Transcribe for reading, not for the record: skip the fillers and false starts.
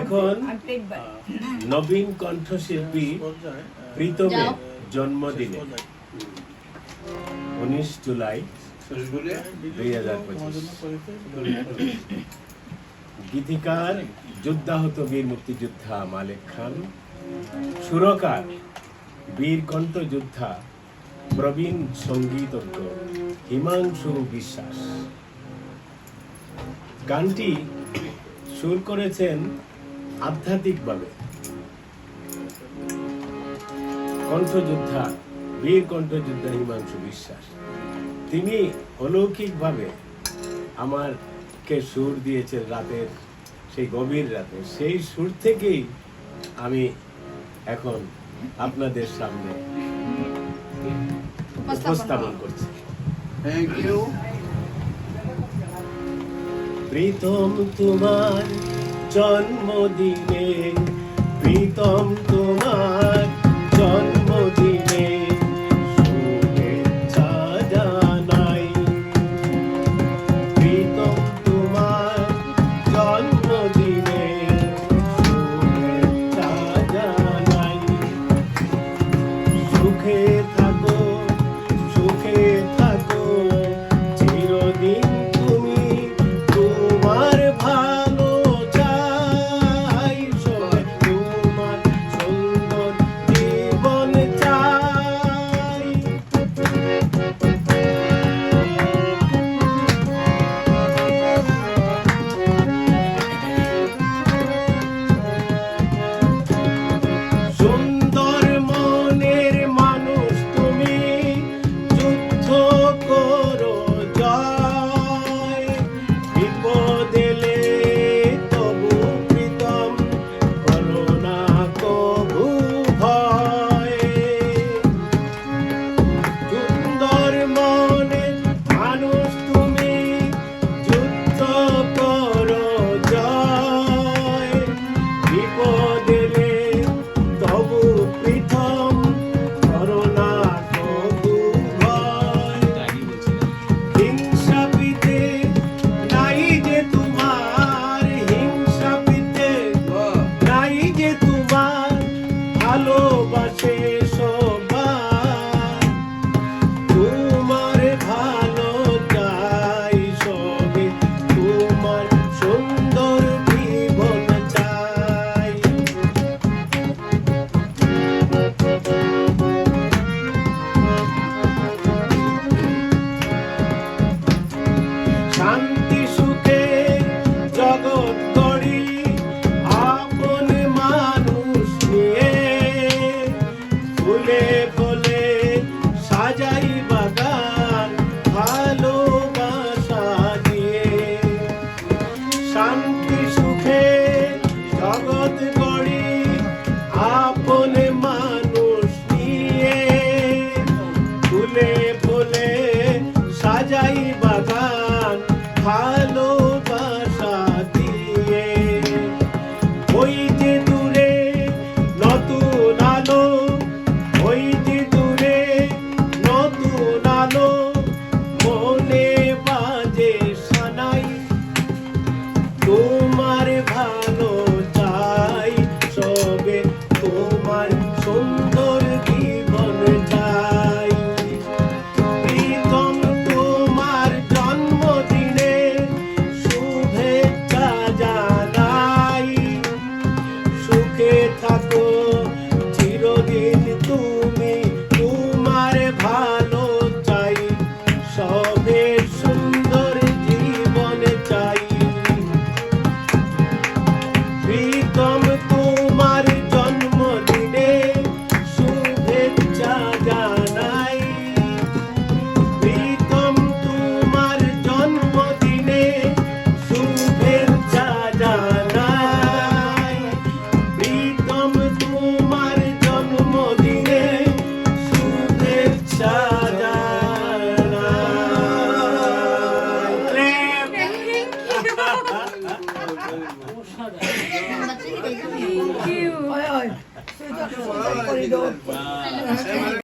এখন নবীন কণ্ঠশিল্পী প্রীতমের জন্মদিনে 19 জুলাই 2025 গীতিকার যুদ্ধাহত বীর মুক্তিযোদ্ধা মালেক খান, সুরকার বীর কণ্ঠযোদ্ধা প্রবীণ সঙ্গীতজ্ঞ হিমাংশু বিশ্বাস। গানটি সুর করেছেন আধ্যাত্মিকভাবে কণ্ঠযোদ্ধা বীর কণ্ঠযোদ্ধা হিমাংশু বিশ্বাস। তিনি অলৌকিকভাবে আমাকে সুর দিয়েছেন রাতের সেই গভীর রাতে। সেই সুর থেকেই আমি এখন আপনাদের সামনে উপস্থাপন করছি। Thank you. প্রীতম তোমার জন্মদিনে, প্রীতম তোমার জন্মদিনে